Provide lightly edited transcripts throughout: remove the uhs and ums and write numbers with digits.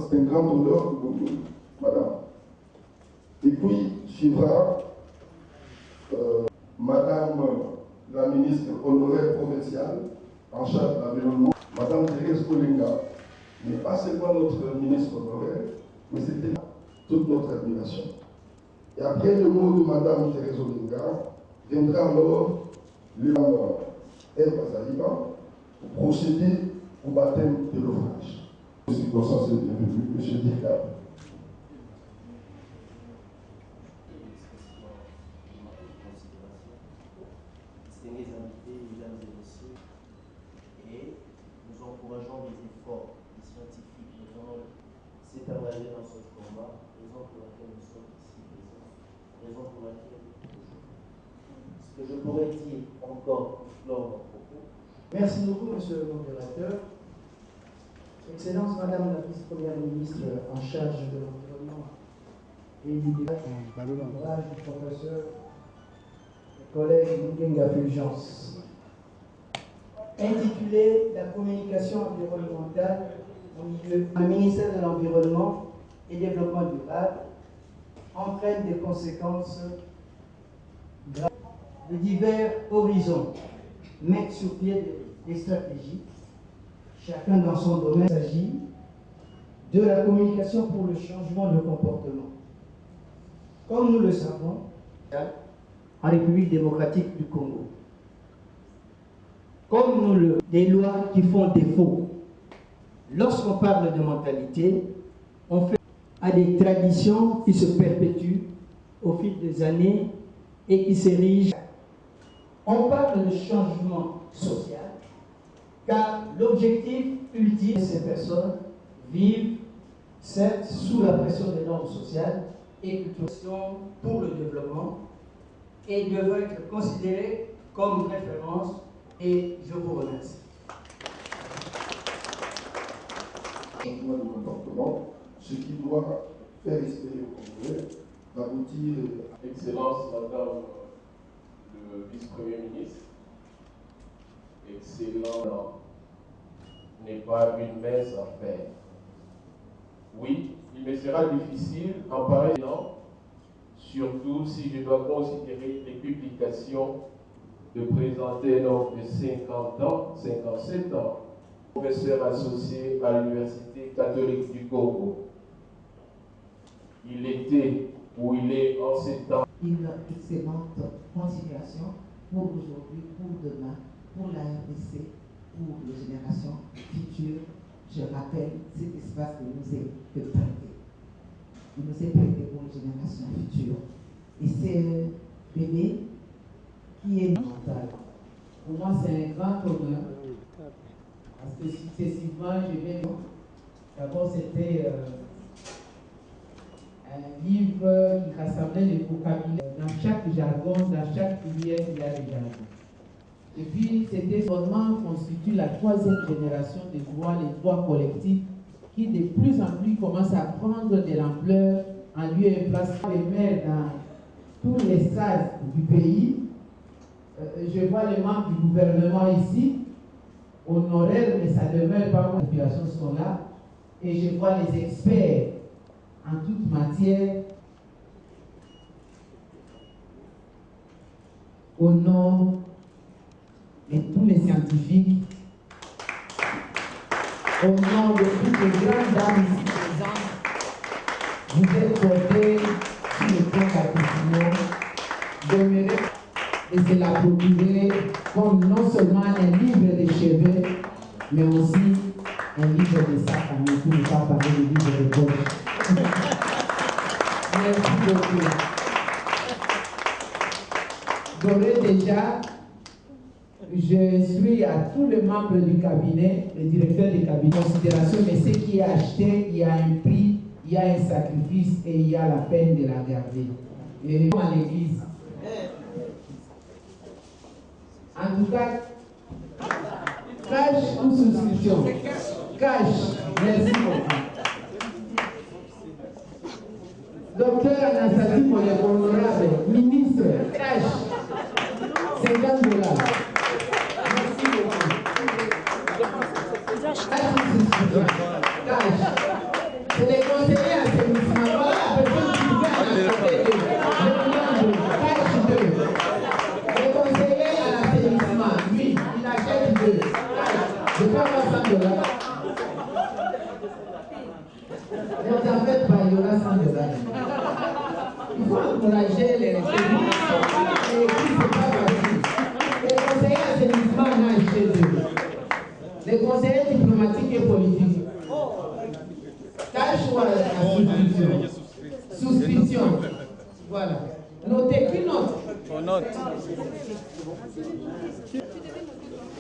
C'est un grand honneur pour nous, madame. Et puis, suivra madame la ministre honoraire provinciale en charge de l'environnement, madame Thérèse Olinga, mais pas seulement notre ministre honoraire, mais c'était toute notre admiration. Et après le mot de madame Thérèse Olinga, viendra alors le Herba Zaïba pour procéder au baptême de l'ouvrage. C'est pour ça que c'est bienvenu, monsieur Dirkab. Distingués invités, mesdames et messieurs, et nous encourageons les efforts des scientifiques, nous allons s'est engagé dans ce combat, raison pour laquelle nous sommes ici présents, raison pour laquelle ce que je pourrais dire encore lors de mon propos. Merci beaucoup, monsieur le modérateur. Excellence, madame la vice-première ministre en charge de l'environnement et du débat, du professeur, collègue Nguenga Fulgence, intitulé La communication environnementale au milieu. Le ministère de l'Environnement et Développement durable entraîne des conséquences graves de divers horizons, mettre sur pied des stratégies, chacun dans son domaine. Il s'agit de la communication pour le changement de comportement. Comme nous le savons, en République démocratique du Congo. Comme nous le... des lois qui font défaut. Lorsqu'on parle de mentalité, on fait à des traditions qui se perpétuent au fil des années et qui s'érigent. On parle de changement social, car l'objectif ultime de ces personnes vivent, certes, sous la pression des normes sociales et culturelles pour le développement, et devrait être considéré comme référence, et je vous remercie. Changement de comportement, ce qui doit faire espérer au Congrès d'aboutir. Excellence, madame le vice-premier ministre, excellent n'est pas une mince affaire. Oui, il me sera difficile en pareil temps, surtout si je dois considérer les publications, de présenter un homme de 50 ans, 57 ans, professeur associé à l'Université catholique du Congo. Il était, ou il est en ces temps. Une excellente continuation pour aujourd'hui, pour demain, pour la RDC, pour les générations futures. Je rappelle, cet espace que nous est prêté. Il nous est prêté pour les générations futures. Et c'est un bébé qui est mental. Pour moi, c'est un grand honneur. Parce que successivement, je vais. D'abord, c'était un livre qui rassemblait les vocabulaires. Dans chaque jargon, dans chaque filière, il y a des jargons. Et puis, c'était vraiment constitue la troisième génération des droits, les droits collectifs, qui de plus en plus commencent à prendre de l'ampleur en lieu et place des maires dans tous les stades du pays. Je vois les membres du gouvernement ici, honoraires, mais ça demeure pas, les populations sont là. Et je vois les experts en toute matière. Au nom de tous les scientifiques, au nom de toutes les grandes dames ici présentes, vous êtes portés sur le plan d'application. Et c'est la procurer comme non seulement un livre de chevet, mais aussi un livre de sac à main, pour ne pas parler de livre de poche. Merci beaucoup. D'ores déjà, je suis à tous les membres du cabinet, les directeurs du cabinet, en considération, mais ce qui est acheté, il y a un prix, il y a un sacrifice et il y a la peine de la garder. Et à l'église. En tout cas, cash ou souscription? Cash. Merci beaucoup. Docteur Anastasie Moye, honorable ministre, cash. $50. Merci beaucoup. Cash. Et puis, c'est pas facile. Les conseillers assainissement nagent chez eux. Les conseillers diplomatiques et politiques. Tâche ou à souscription. Voilà. Notez, qui note? On note.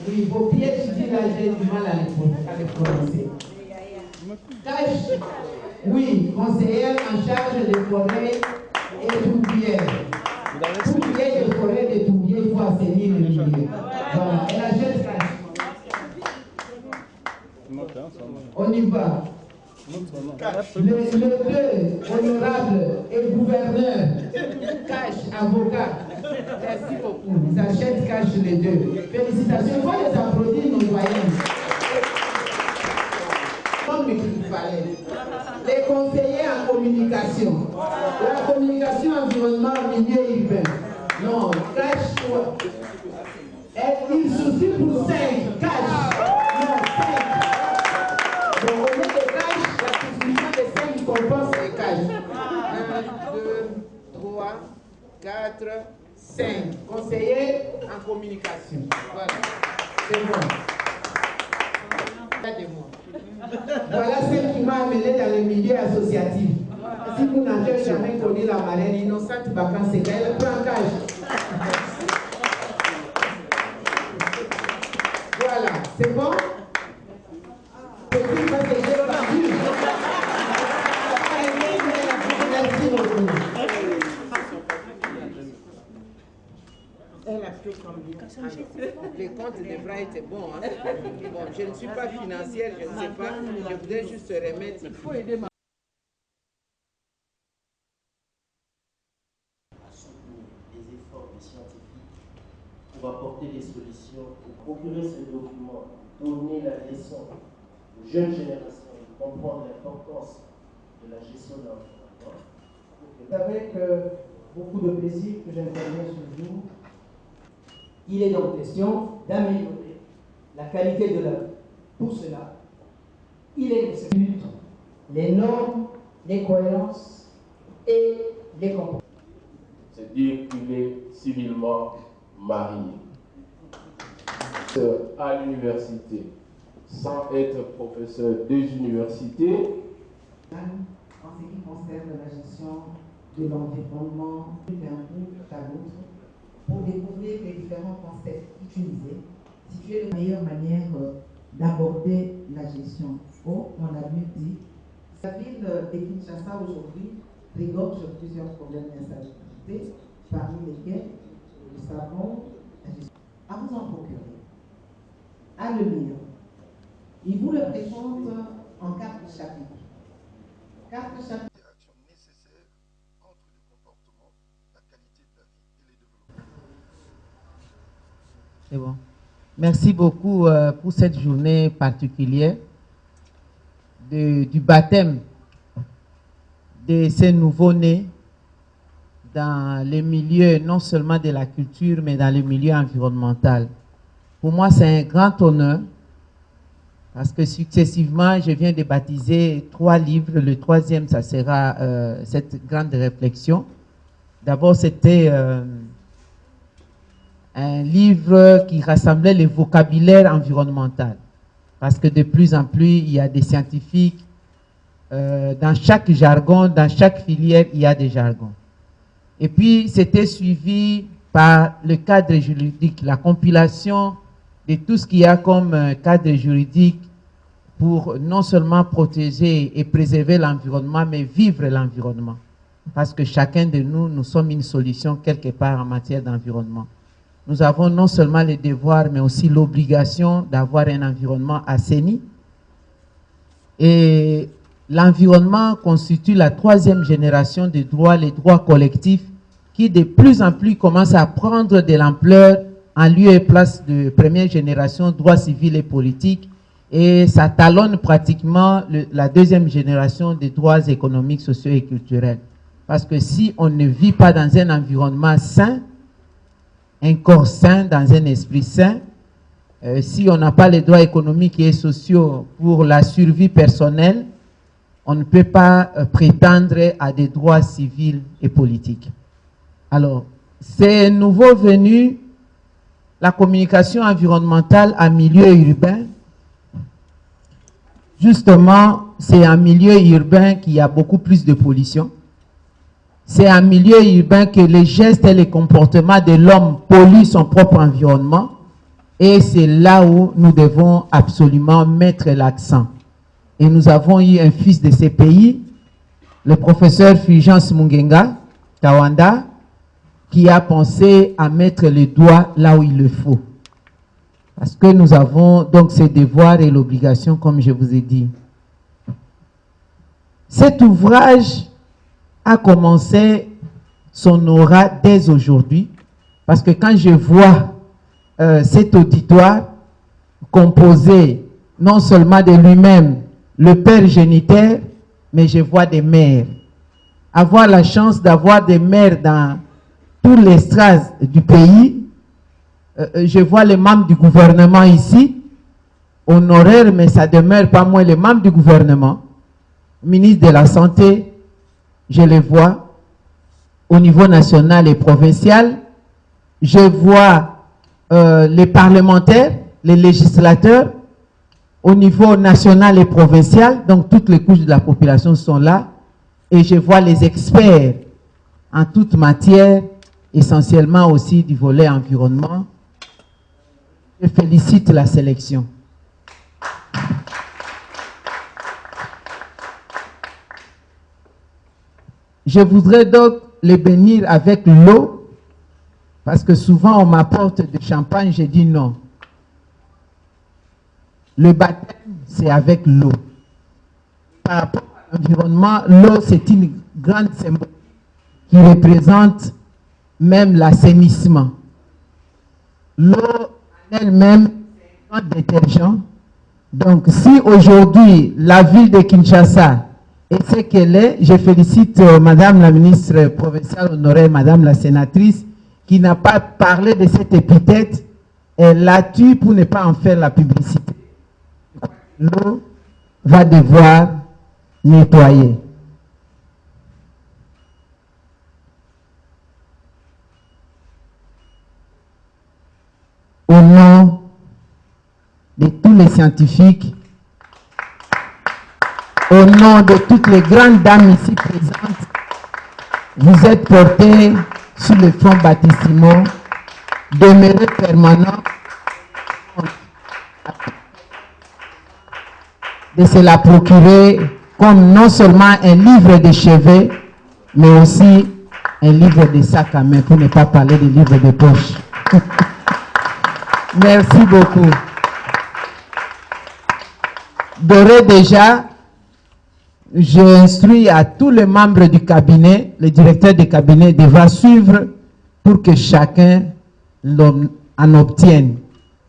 Oui, vos pieds, je dis là, j'ai du mal à les prononcer. Tâche, oui, conseillère en charge des forêts et tourbières. Tourbières de forêt, des tourbières, il faut assainir les milieux. Voilà, et la jeune tâche. On y va. Le 2, honorable et gouverneur, cash, avocat. Merci beaucoup. Ils achètent cash les deux. Félicitations. Il faut les applaudir, nos doyens. Comme il fallait. Les conseillers en communication. La communication, environnement, milieu urbain. Non, cash. Il suffit pour 5. Cash. Non, 5. Donc, au lieu de cash, la distribution de 5 compense les cash. 1, 2, 3, 4, 5. Conseillers en communication. Voilà. C'est bon. Voilà celle qui m'a amené dans le milieu associatif. Si vous n'avez jamais connu la marraine Innocente Bakanseka, elle prend cash. Voilà, c'est bon? Merci beaucoup. Elle a pris combien? Les comptes devraient être bons. Hein? Bon, je ne suis pas financière, je ne sais pas. Je voudrais juste remettre. Il faut aider ma... à soutenir les efforts des scientifiques pour apporter des solutions, pour procurer ce document, donner la leçon aux jeunes générations de comprendre l'importance de la gestion de l'environnement. C'est avec beaucoup de plaisir que j'interviens ce jour. Il est donc question d'améliorer la qualité de la vie. Pour cela, il est nécessaire les normes, les cohérences et les comportements. C'est-à-dire qu'il est civilement marié. À l'université, sans être professeur des universités. En ce qui concerne la gestion de l'environnement, d'un bout à l'autre, pour découvrir les différents concepts utilisés, situer la meilleure manière d'aborder la gestion. Oh, on l'a mieux dit. La ville de Kinshasa aujourd'hui regorge plusieurs problèmes d'insalubrité, parmi lesquels nous savons la gestion. À vous en procurer, à le lire. Il vous le présente en 4 chapitres. 4 chapitres. C'est bon. Merci beaucoup pour cette journée particulière du baptême de ces nouveaux-nés dans les milieux non seulement de la culture, mais dans le milieu environnemental. Pour moi, c'est un grand honneur parce que successivement, je viens de baptiser 3 livres. Le 3e, ça sera cette grande réflexion. D'abord, c'était un livre qui rassemblait le vocabulaire environnemental. Parce que de plus en plus, il y a des scientifiques. Dans chaque jargon, dans chaque filière, il y a des jargons. Et puis, c'était suivi par le cadre juridique, la compilation de tout ce qu'il y a comme cadre juridique pour non seulement protéger et préserver l'environnement, mais vivre l'environnement. Parce que chacun de nous, nous sommes une solution quelque part en matière d'environnement. Nous avons non seulement les devoirs, mais aussi l'obligation d'avoir un environnement assaini. Et l'environnement constitue la 3e génération de droits, les droits collectifs, qui de plus en plus commencent à prendre de l'ampleur en lieu et place de première génération, droits civils et politiques, et ça talonne pratiquement la 2e génération des droits économiques, sociaux et culturels. Parce que si on ne vit pas dans un environnement sain, un corps sain, dans un esprit sain, si on n'a pas les droits économiques et sociaux pour la survie personnelle, on ne peut pas prétendre à des droits civils et politiques. Alors, c'est nouveau venu, la communication environnementale en milieu urbain. Justement, c'est un milieu urbain qui a beaucoup plus de pollution. C'est un milieu urbain que les gestes et les comportements de l'homme polluent son propre environnement. Et c'est là où nous devons absolument mettre l'accent. Et nous avons eu un fils de ces pays, le professeur Fulgence Mungenga, Tawanda, qui a pensé à mettre les doigts là où il le faut. Parce que nous avons donc ces devoirs et l'obligation, comme je vous ai dit. Cet ouvrage a commencé son aura dès aujourd'hui, parce que quand je vois cet auditoire composé non seulement de lui-même, le père géniteur, mais je vois des mères. Avoir la chance d'avoir des mères dans tous les strates du pays, je vois les membres du gouvernement ici, honoraires, mais ça demeure pas moins les membres du gouvernement, ministre de la Santé, je les vois au niveau national et provincial, je vois les parlementaires, les législateurs, au niveau national et provincial, donc toutes les couches de la population sont là, et je vois les experts en toute matière, essentiellement aussi du volet environnement. Je félicite la sélection. Je voudrais donc les bénir avec l'eau, parce que souvent on m'apporte du champagne, j'ai dit non. Le baptême, c'est avec l'eau. Par rapport à l'environnement, l'eau, c'est une grande symbole qui représente même l'assainissement. L'eau en elle-même, c'est un grand détergent. Donc, si aujourd'hui, la ville de Kinshasa est ce qu'elle est, je félicite Madame la ministre provinciale honoraire, Madame la sénatrice, qui n'a pas parlé de cette épithète, elle l'a tué pour ne pas en faire la publicité. L'eau va devoir nettoyer. Au nom de tous les scientifiques, au nom de toutes les grandes dames ici présentes, vous êtes portés sur le front baptismaux, demeurez permanents de se la procurer comme non seulement un livre de chevet, mais aussi un livre de sac à main, pour ne pas parler de livre de poche. Merci beaucoup. D'ores déjà, j'ai instruit à tous les membres du cabinet, le directeur du cabinet devra suivre pour que chacun en obtienne.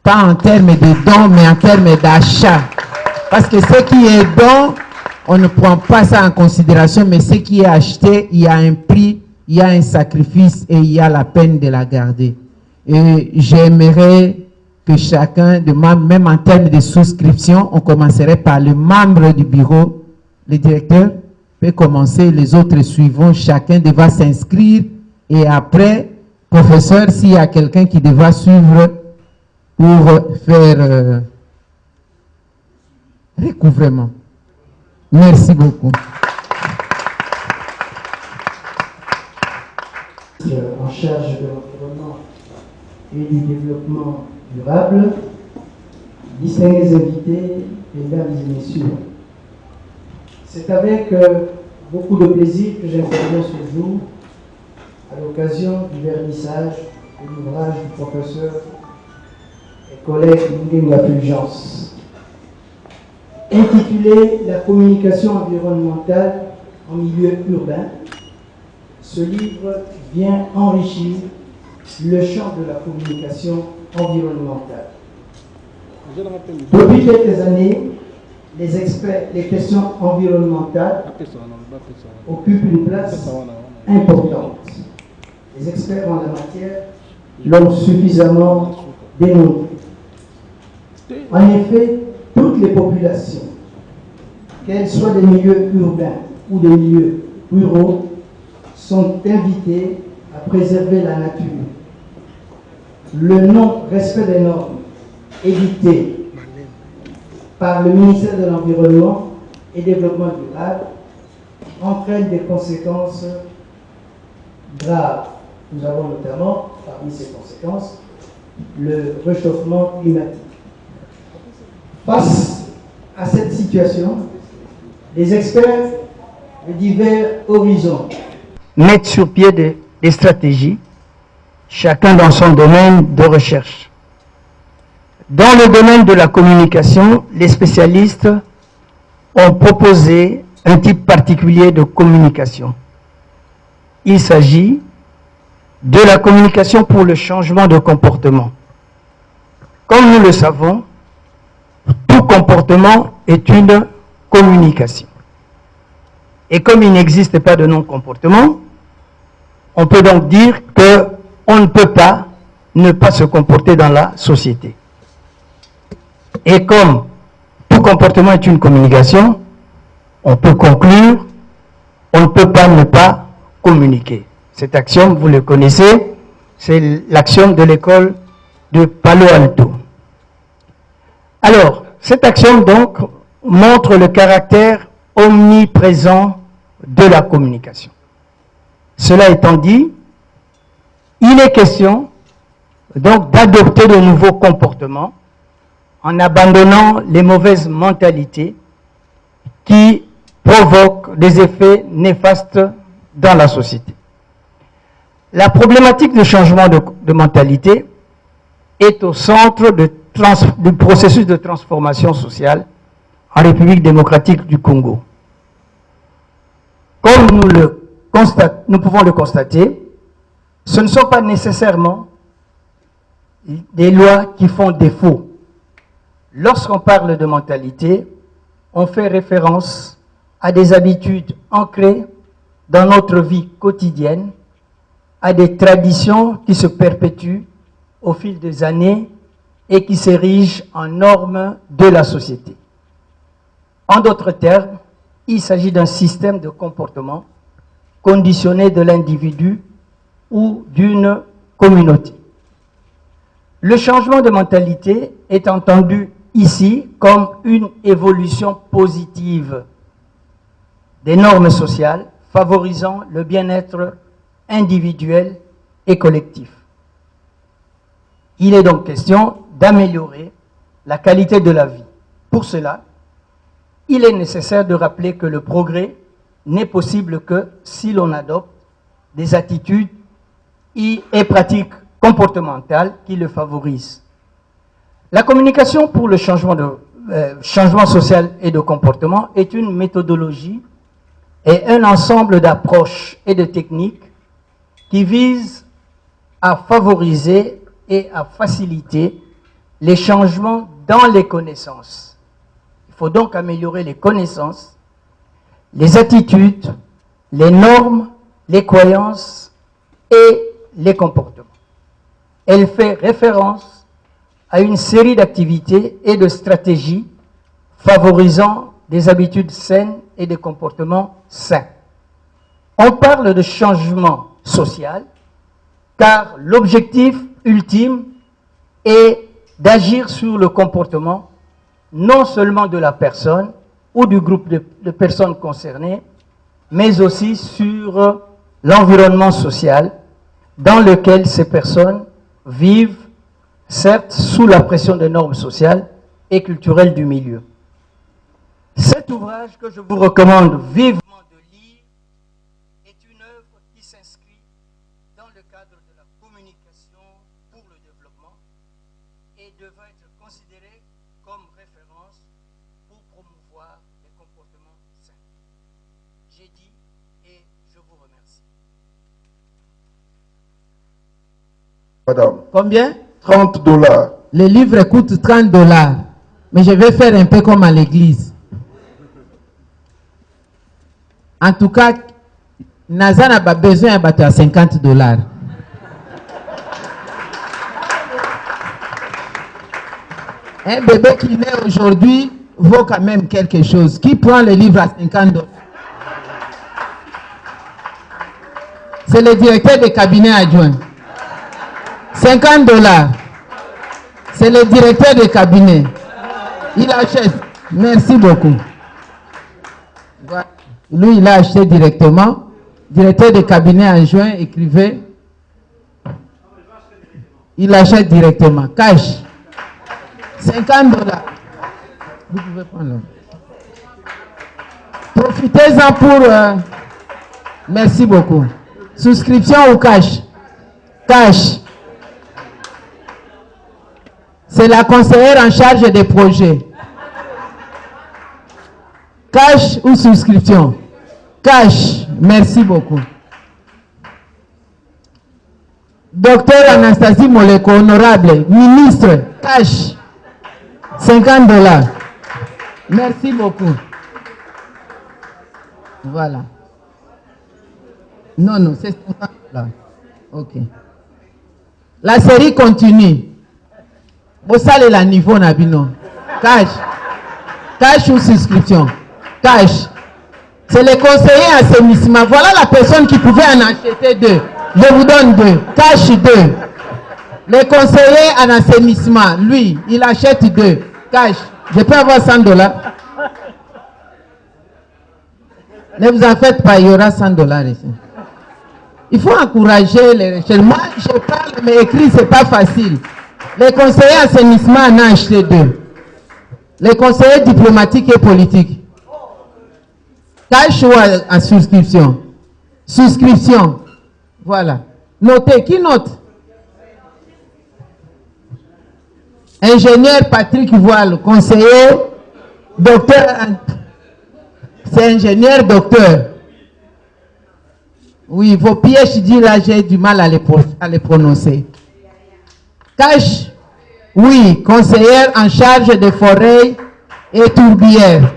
Pas en termes de dons, mais en termes d'achat. Parce que ce qui est don, on ne prend pas ça en considération, mais ce qui est acheté, il y a un prix, il y a un sacrifice et il y a la peine de la garder. Et j'aimerais que chacun de membres, même en termes de souscription, on commencerait par le membre du bureau, le directeur peut commencer, les autres suivants, chacun devra s'inscrire et après, professeur, s'il y a quelqu'un qui devra suivre pour faire recouvrement. Merci beaucoup. En charge de l'environnement et du développement durable, distingués invités, mesdames et messieurs, c'est avec beaucoup de plaisir que j'interviens ce jour à l'occasion du vernissage de l'ouvrage du professeur et collègue Mungenga Fulgence, intitulé « La communication environnementale en milieu urbain ». Ce livre vient enrichir le champ de la communication environnementale. Depuis quelques années, les questions environnementales occupent une place importante. Les experts en la matière l'ont suffisamment démontré. En effet, toutes les populations, qu'elles soient des milieux urbains ou des milieux ruraux, sont invitées à préserver la nature, le non-respect des normes édictées par le ministère de l'Environnement et Développement durable entraîne des conséquences graves. Nous avons notamment, parmi ces conséquences, le réchauffement climatique. Face à cette situation, les experts de divers horizons mettent sur pied des stratégies, chacun dans son domaine de recherche. Dans le domaine de la communication, les spécialistes ont proposé un type particulier de communication. Il s'agit de la communication pour le changement de comportement. Comme nous le savons, tout comportement est une communication. Et comme il n'existe pas de non-comportement, on peut donc dire qu'on ne peut pas ne pas se comporter dans la société. Et comme tout comportement est une communication, on peut conclure, on ne peut pas ne pas communiquer. Cet axiome, vous le connaissez, c'est l'axiome de l'école de Palo Alto. Alors, cet axiome donc montre le caractère omniprésent de la communication. Cela étant dit, il est question donc d'adopter de nouveaux comportements en abandonnant les mauvaises mentalités qui provoquent des effets néfastes dans la société. La problématique du changement de mentalité est au centre du processus de transformation sociale en République démocratique du Congo. Comme nous pouvons le constater, ce ne sont pas nécessairement des lois qui font défaut. Lorsqu'on parle de mentalité, on fait référence à des habitudes ancrées dans notre vie quotidienne, à des traditions qui se perpétuent au fil des années et qui s'érigent en normes de la société. En d'autres termes, il s'agit d'un système de comportement conditionné de l'individu ou d'une communauté. Le changement de mentalité est entendu ici comme une évolution positive des normes sociales favorisant le bien-être individuel et collectif. Il est donc question d'améliorer la qualité de la vie. Pour cela, il est nécessaire de rappeler que le progrès n'est possible que si l'on adopte des attitudes et pratiques comportementales qui le favorisent. La communication pour le changement social et de comportement est une méthodologie et un ensemble d'approches et de techniques qui visent à favoriser et à faciliter les changements dans les connaissances. Il faut donc améliorer les connaissances, les attitudes, les normes, les croyances et les comportements. Elle fait référence à une série d'activités et de stratégies favorisant des habitudes saines et des comportements sains. On parle de changement social car l'objectif ultime est d'agir sur le comportement non seulement de la personne ou du groupe de personnes concernées, mais aussi sur l'environnement social dans lequel ces personnes vivent, certes sous la pression des normes sociales et culturelles du milieu. Cet ouvrage que je vous recommande vivement de lire est une œuvre qui s'inscrit dans le cadre de la communication pour le développement et devrait être considérée comme référence pour promouvoir les comportements sains. J'ai dit et je vous remercie. Madame. Combien? 30 $. Le livre coûte 30 $. Mais je vais faire un peu comme à l'église. En tout cas, Naza n'a pas besoin de 50 $. Un bébé qui naît aujourd'hui vaut quand même quelque chose. Qui prend le livre à 50 $? C'est le directeur de cabinet adjoint. 50 $. C'est le directeur de cabinet. Il achète. Merci beaucoup. Voilà. Lui, il a acheté directement. Directeur de cabinet adjoint, écrivait. Il achète directement. Cash. 50 $. Vous pouvez prendre. Profitez-en pour... merci beaucoup. Souscription ou cash? Cash. C'est la conseillère en charge des projets. Cash ou souscription? Cash. Merci beaucoup. Docteur Anastasie Moleko, honorable, ministre, cash. 50 $. Merci beaucoup. Voilà. Non, non, c'est 50 $. Ok. La série continue. Vous savez le niveau Nabino. Cash. Cash ou souscription? Cash. C'est le conseiller assainissement. Voilà la personne qui pouvait en acheter 2. Je vous donne 2. Cash 2. Le conseiller en assainissement, lui, il achète 2. Cash. Je peux avoir 100 $. Ne vous en faites pas, il y aura 100 $ ici. Il faut encourager les recherches. Moi, je parle, mais écrit, ce n'est pas facile. Les conseillers assainissement en ont acheté 2. Les conseillers diplomatiques et politiques. Cash ou à souscription? Souscription. Voilà. Notez. Qui note? Ingénieur Patrick Voile, conseiller, docteur. C'est ingénieur, docteur. Oui, vos PhD, là, j'ai du mal à les prononcer. Cash, oui, conseillère en charge des forêts et tourbières.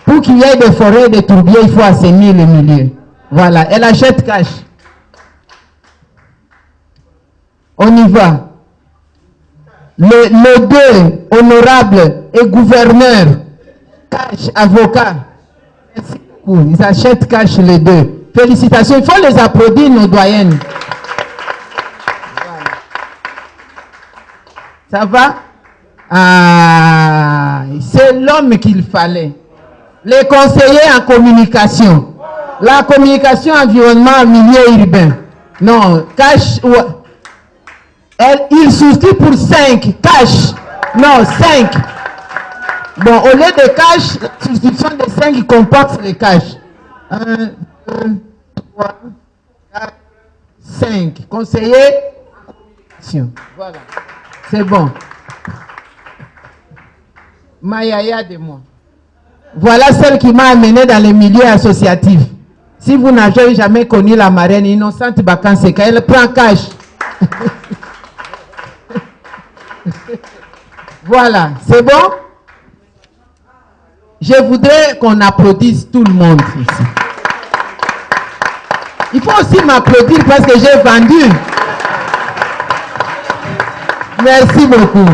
Pour qu'il y ait des forêts et des tourbières, il faut assainir le milieu. Voilà, elle achète cash. On y va. Le 2, honorable et gouverneur, cash, avocat. Merci beaucoup. Ils achètent cash les 2. Félicitations. Il faut les applaudir, nos doyennes. Voilà. Ça va? Ah, c'est l'homme qu'il fallait. Les conseillers en communication. La communication, environnement, milieu urbain. Non, cash. Il souscrit pour 5. Cash. Non, 5. Bon, au lieu de cash, la souscription de 5 comporte les cash. 1, 2, 3, 4, 5. Conseiller. Voilà. C'est bon. Mayaya de moi. Voilà celle qui m'a amené dans les milieux associatifs. Si vous n'avez jamais connu la marraine Innocente Bakanseka, elle prend cash. Voilà, c'est bon? Je voudrais qu'on applaudisse tout le monde ici. Il faut aussi m'applaudir parce que j'ai vendu. Merci beaucoup.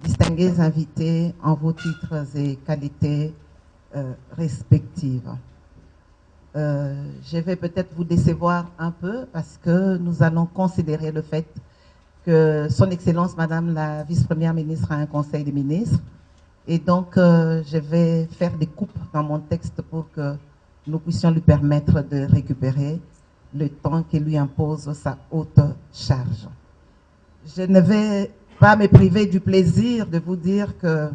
Distingués invités en vos titres et qualités respectives. Je vais peut-être vous décevoir un peu parce que nous allons considérer le fait que Son Excellence Madame la Vice-Première Ministre a un Conseil des ministres et donc je vais faire des coupes dans mon texte pour que nous puissions lui permettre de récupérer le temps qui lui impose sa haute charge. Je ne vais pas me priver du plaisir de vous dire que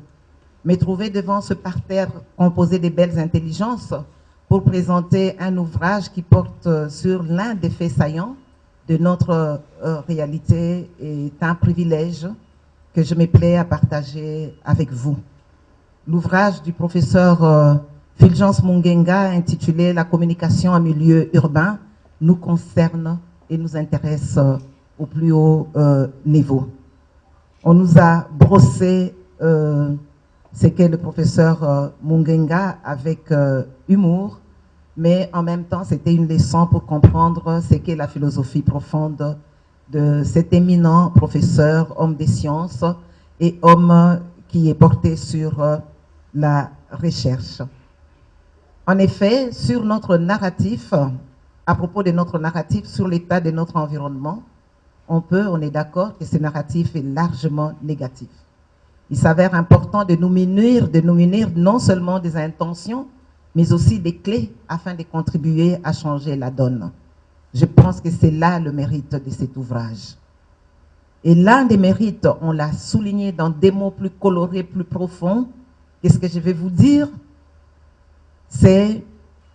me trouver devant ce parterre composé de belles intelligences pour présenter un ouvrage qui porte sur l'un des faits saillants de notre réalité est un privilège que je me plais à partager avec vous. L'ouvrage du professeur Fulgence Mungenga intitulé « La communication en milieu urbain » nous concerne et nous intéresse au plus haut niveau. On nous a brossé ce qu'est le professeur Mungenga avec humour, mais en même temps, c'était une leçon pour comprendre ce qu'est la philosophie profonde de cet éminent professeur, homme des sciences et homme qui est porté sur la recherche. En effet, sur notre narratif, à propos de notre narratif sur l'état de notre environnement, on est d'accord que ce narratif est largement négatif. Il s'avère important de nous munir non seulement des intentions, mais aussi des clés afin de contribuer à changer la donne. Je pense que c'est là le mérite de cet ouvrage. Et l'un des mérites, on l'a souligné dans des mots plus colorés, plus profonds. Qu'est-ce que je vais vous dire? C'est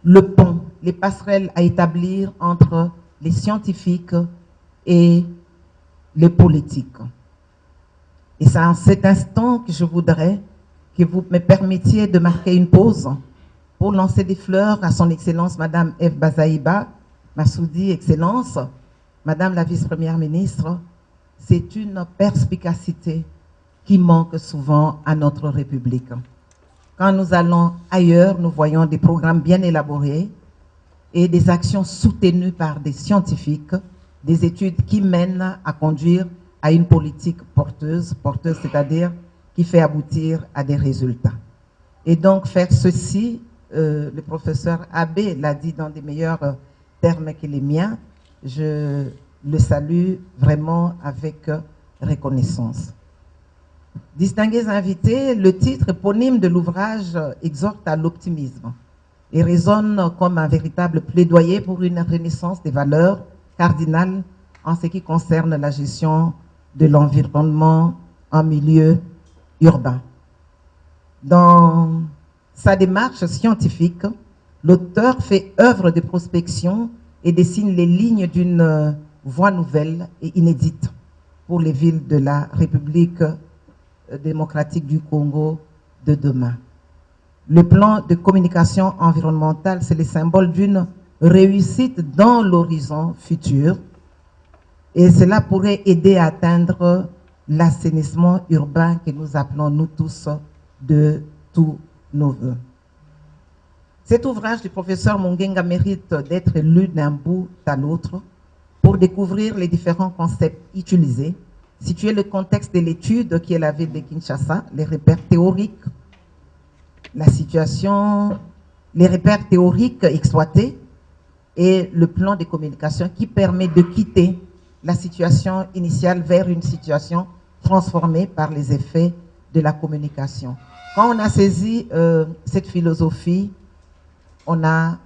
le pont, les passerelles à établir entre les scientifiques et les politiques. Et c'est en cet instant que je voudrais que vous me permettiez de marquer une pause pour lancer des fleurs à son Excellence Madame Eve Bazaïba, Massoudi, Excellence, Madame la Vice-Première ministre. C'est une perspicacité qui manque souvent à notre République. Quand nous allons ailleurs, nous voyons des programmes bien élaborés et des actions soutenues par des scientifiques, des études qui mènent à conduire à une politique porteuse, c'est-à-dire qui fait aboutir à des résultats. Et donc faire ceci, le professeur Abbé l'a dit dans des meilleurs termes que les miens, je le salue vraiment avec reconnaissance. Distingués invités, le titre éponyme de l'ouvrage exhorte à l'optimisme et résonne comme un véritable plaidoyer pour une renaissance des valeurs cardinales en ce qui concerne la gestion de l'environnement en milieu urbain. Dans sa démarche scientifique, l'auteur fait œuvre de prospection et dessine les lignes d'une voie nouvelle et inédite pour les villes de la République démocratique du Congo de demain. Le plan de communication environnementale, c'est le symbole d'une réussite dans l'horizon futur et cela pourrait aider à atteindre l'assainissement urbain que nous appelons, nous tous, de tous nos voeux. Cet ouvrage du professeur Mungenga mérite d'être lu d'un bout à l'autre pour découvrir les différents concepts utilisés, situer le contexte de l'étude qui est la ville de Kinshasa, les repères théoriques, la situation, les repères théoriques exploités et le plan de communication qui permet de quitter la situation initiale vers une situation transformée par les effets de la communication. Quand on a saisi cette philosophie, on a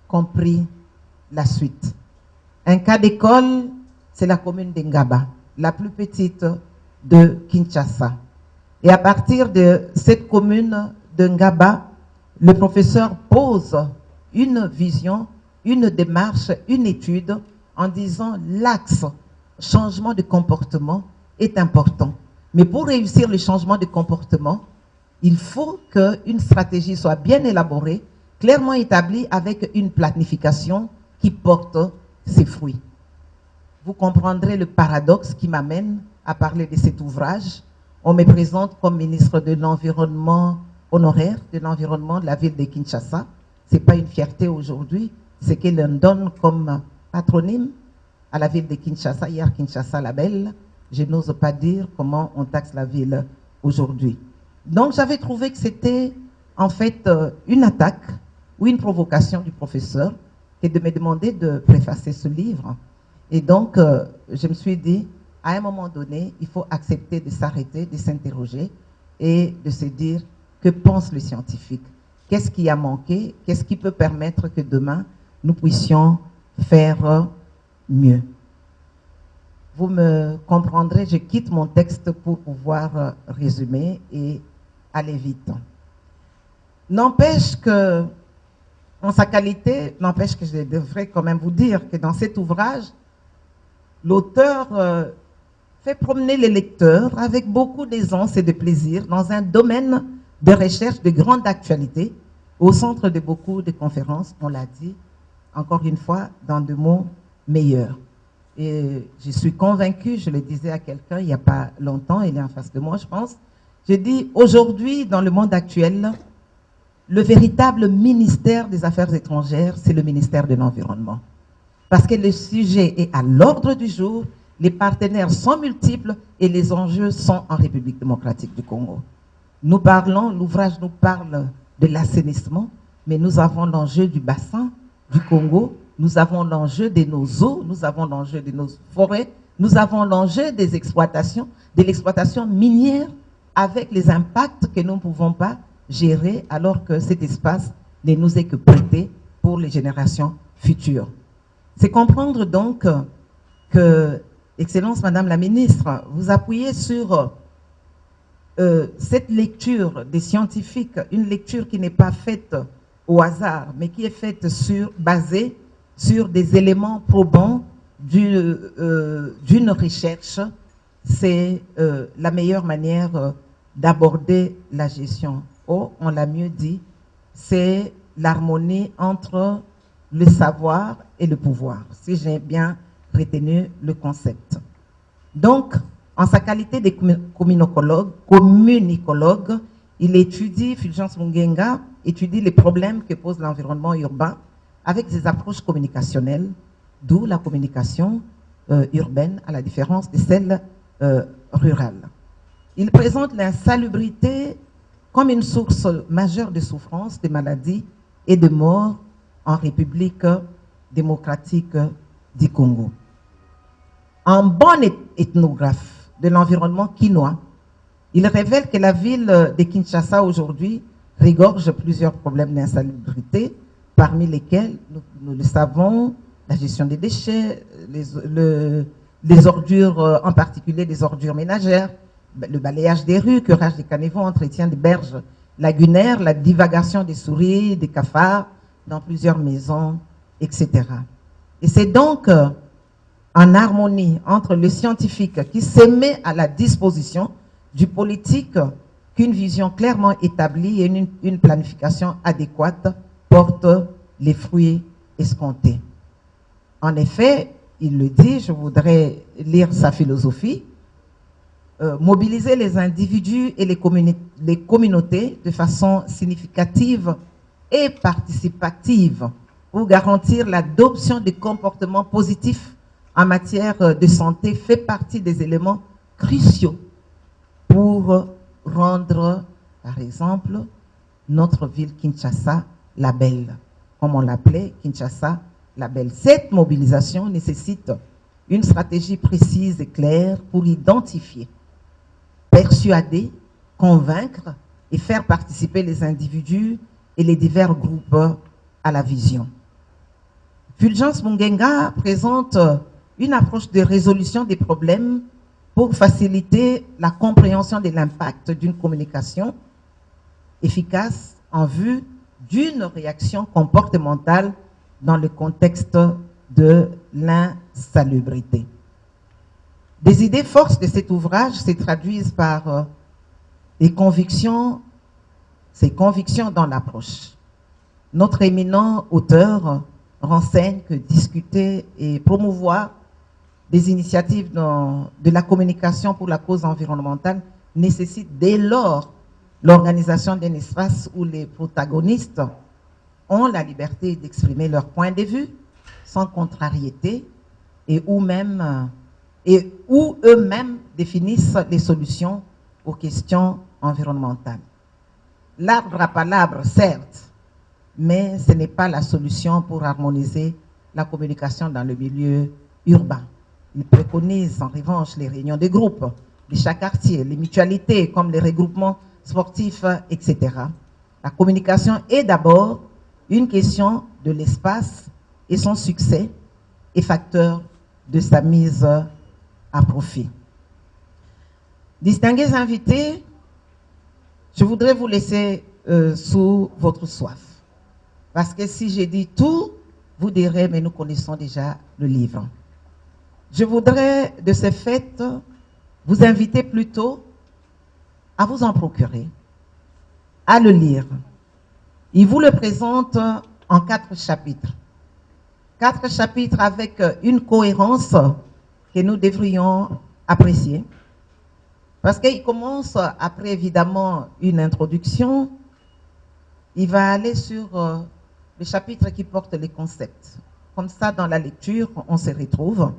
compris la suite. Un cas d'école, c'est la commune d'Ngaba, la plus petite de Kinshasa. Et à partir de cette commune de Ngaba, le professeur pose une vision, une démarche, une étude en disant l'axe changement de comportement est important. Mais pour réussir le changement de comportement, il faut qu'une stratégie soit bien élaborée, clairement établie avec une planification qui porte ses fruits. Vous comprendrez le paradoxe qui m'amène à parler de cet ouvrage. On me présente comme ministre de l'Environnement honoraire, de l'Environnement de la ville de Kinshasa. Ce n'est pas une fierté aujourd'hui, c'est que l'on donne comme patronyme à la ville de Kinshasa, hier Kinshasa la belle. Je n'ose pas dire comment on taxe la ville aujourd'hui. Donc j'avais trouvé que c'était en fait une attaque ou une provocation du professeur qui est de me demander de préfacer ce livre. Et donc je me suis dit, à un moment donné, il faut accepter de s'arrêter, de s'interroger et de se dire, que pense le scientifique? Qu'est-ce qui a manqué? Qu'est-ce qui peut permettre que demain, nous puissions faire mieux? Vous me comprendrez, je quitte mon texte pour pouvoir résumer et aller vite. N'empêche que, en sa qualité, n'empêche que je devrais quand même vous dire que dans cet ouvrage, l'auteur fait promener les lecteurs avec beaucoup d'aisance et de plaisir dans un domaine de recherche de grande actualité, au centre de beaucoup de conférences, on l'a dit, encore une fois, dans des mots meilleurs. Et je suis convaincue, je le disais à quelqu'un il n'y a pas longtemps, il est en face de moi, je pense. J'ai dit, aujourd'hui, dans le monde actuel, le véritable ministère des Affaires étrangères, c'est le ministère de l'Environnement. Parce que le sujet est à l'ordre du jour, les partenaires sont multiples et les enjeux sont en République démocratique du Congo. Nous parlons, l'ouvrage nous parle de l'assainissement, mais nous avons l'enjeu du bassin du Congo, nous avons l'enjeu de nos eaux, nous avons l'enjeu de nos forêts, nous avons l'enjeu des exploitations, de l'exploitation minière avec les impacts que nous ne pouvons pas gérer alors que cet espace ne nous est que prêté pour les générations futures. C'est comprendre donc que, Excellence Madame la Ministre, vous appuyez sur cette lecture des scientifiques, une lecture qui n'est pas faite au hasard, mais qui est faite basée sur des éléments probants d'une recherche. C'est la meilleure manière d'aborder la gestion. Oh, on l'a mieux dit, c'est l'harmonie entre le savoir et le pouvoir, si j'ai bien retenu le concept. Donc, en sa qualité de communicologue, il étudie, Fulgence Mungenga étudie les problèmes que pose l'environnement urbain avec des approches communicationnelles, d'où la communication urbaine à la différence de celle rurale. Il présente l'insalubrité comme une source majeure de souffrance, de maladies et de morts en République démocratique du Congo. En bon ethnographe de l'environnement quinois, il révèle que la ville de Kinshasa aujourd'hui regorge plusieurs problèmes d'insalubrité, parmi lesquels, nous le savons, la gestion des déchets, les ordures, en particulier les ordures ménagères, le balayage des rues, curage des caniveaux, entretien des berges lagunaires, la divagation des souris, des cafards dans plusieurs maisons, etc. Et c'est donc en harmonie entre le scientifique qui se met à la disposition du politique qu'une vision clairement établie et une planification adéquate porte les fruits escomptés. En effet, il le dit, je voudrais lire sa philosophie, mobiliser les individus et les communautés de façon significative et participative pour garantir l'adoption des comportements positifs en matière de santé fait partie des éléments cruciaux pour rendre, par exemple, notre ville Kinshasa la belle, comme on l'appelait Kinshasa la belle. Cette mobilisation nécessite une stratégie précise et claire pour identifier, persuader, convaincre et faire participer les individus et les divers groupes à la vision. Fulgence Mungenga présente une approche de résolution des problèmes pour faciliter la compréhension de l'impact d'une communication efficace en vue d'une réaction comportementale dans le contexte de l'insalubrité. Des idées forces de cet ouvrage se traduisent par ces convictions dans l'approche. Notre éminent auteur renseigne que discuter et promouvoir des initiatives de la communication pour la cause environnementale nécessite dès lors l'organisation d'un espace où les protagonistes ont la liberté d'exprimer leur point de vue sans contrariété et où eux-mêmes définissent les solutions aux questions environnementales. L'arbre à palabres, certes, mais ce n'est pas la solution pour harmoniser la communication dans le milieu urbain. Il préconise en revanche les réunions de groupe de chaque quartier, les mutualités comme les regroupements sportifs, etc. La communication est d'abord une question de l'espace et son succès est facteur de sa mise à profit. Distingués invités, je voudrais vous laisser sous votre soif. Parce que si j'ai dit tout, vous direz, mais nous connaissons déjà le livre. Je voudrais, de ce fait, vous inviter plutôt à vous en procurer, à le lire. Il vous le présente en 4 chapitres. 4 chapitres avec une cohérence que nous devrions apprécier. Parce qu'il commence, après évidemment une introduction, il va aller sur le chapitre qui porte les concepts. Comme ça, dans la lecture, on se retrouve.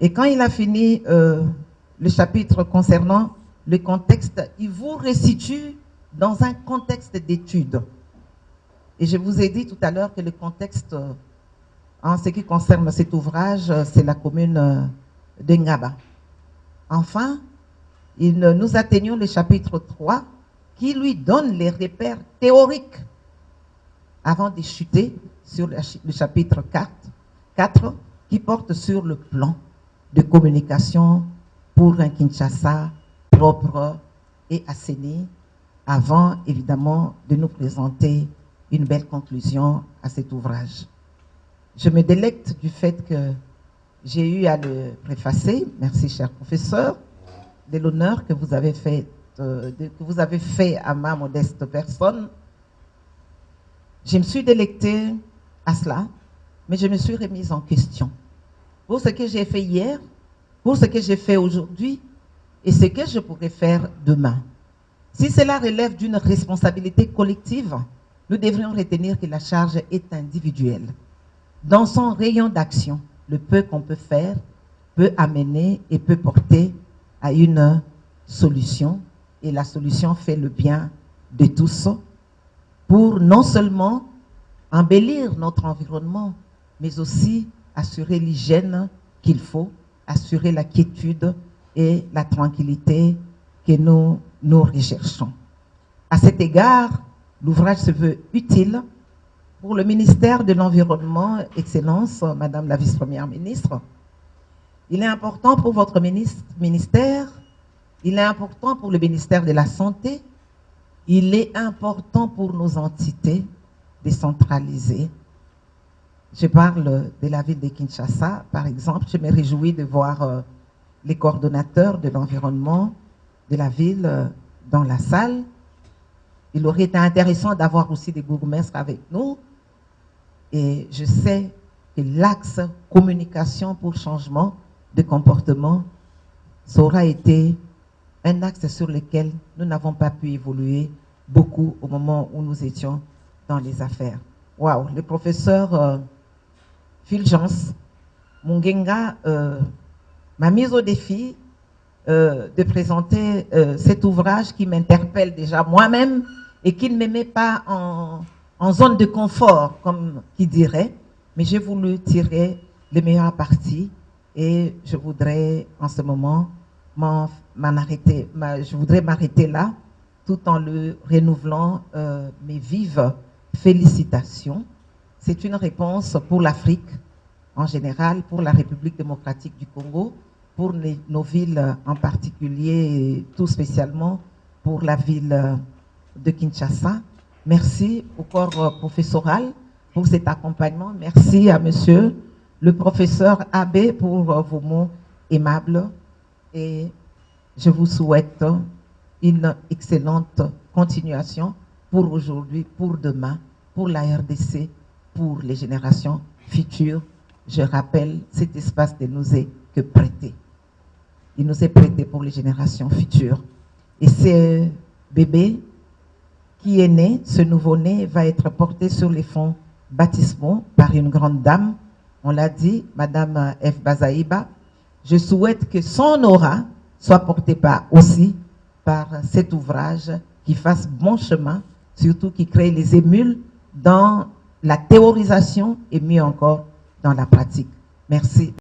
Et quand il a fini le chapitre concernant le contexte, il vous resitue dans un contexte d'étude. Et je vous ai dit tout à l'heure que le contexte, en ce qui concerne cet ouvrage, c'est la commune de Ngaba. Enfin, nous atteignons le chapitre 3 qui lui donne les repères théoriques avant de chuter sur le chapitre 4 qui porte sur le plan de communication pour un Kinshasa propre et assaini, avant évidemment de nous présenter une belle conclusion à cet ouvrage. Je me délecte du fait que j'ai eu à le préfacer, merci cher professeur, de l'honneur que vous avez fait à ma modeste personne. Je me suis délectée à cela, mais je me suis remise en question. Pour ce que j'ai fait hier, pour ce que j'ai fait aujourd'hui, et ce que je pourrais faire demain. Si cela relève d'une responsabilité collective, nous devrions retenir que la charge est individuelle. Dans son rayon d'action, le peu qu'on peut faire peut amener et peut porter à une solution. Et la solution fait le bien de tous pour non seulement embellir notre environnement, mais aussi assurer l'hygiène qu'il faut, assurer la quiétude et la tranquillité que nous recherchons. À cet égard, l'ouvrage se veut utile pour le ministère de l'Environnement, Excellence, Madame la Vice-Première ministre. Il est important pour votre ministère, il est important pour le ministère de la Santé, il est important pour nos entités décentralisées. Je parle de la ville de Kinshasa, par exemple. Je me réjouis de voir les coordonnateurs de l'environnement de la ville dans la salle. Il aurait été intéressant d'avoir aussi des bourgmestres avec nous. Et je sais que l'axe communication pour changement de comportement, ça aura été un axe sur lequel nous n'avons pas pu évoluer beaucoup au moment où nous étions dans les affaires. Waouh, le professeur Fulgence Mungenga m'a mise au défi de présenter cet ouvrage qui m'interpelle déjà moi-même et qui ne me met pas en zone de confort, comme qui dirait, mais j'ai voulu tirer les meilleures parties et je voudrais en ce moment je voudrais m'arrêter là tout en le renouvelant mes vives félicitations. C'est une réponse pour l'Afrique en général, pour la République démocratique du Congo, pour nos villes en particulier et tout spécialement pour la ville de Kinshasa. Merci au corps professoral pour cet accompagnement. Merci à monsieur le professeur Abbé pour vos mots aimables et je vous souhaite une excellente continuation pour aujourd'hui, pour demain, pour la RDC, pour les générations futures. Je rappelle, cet espace ne nous est que prêté. Il nous est prêté pour les générations futures. Et ce bébé qui est né, ce nouveau-né, va être porté sur les fonds baptismaux par une grande dame. On l'a dit, Madame F. Bazaïba. Je souhaite que son aura soit portée aussi par cet ouvrage qui fasse bon chemin, surtout qui crée les émules dans la théorisation et mieux encore dans la pratique. Merci.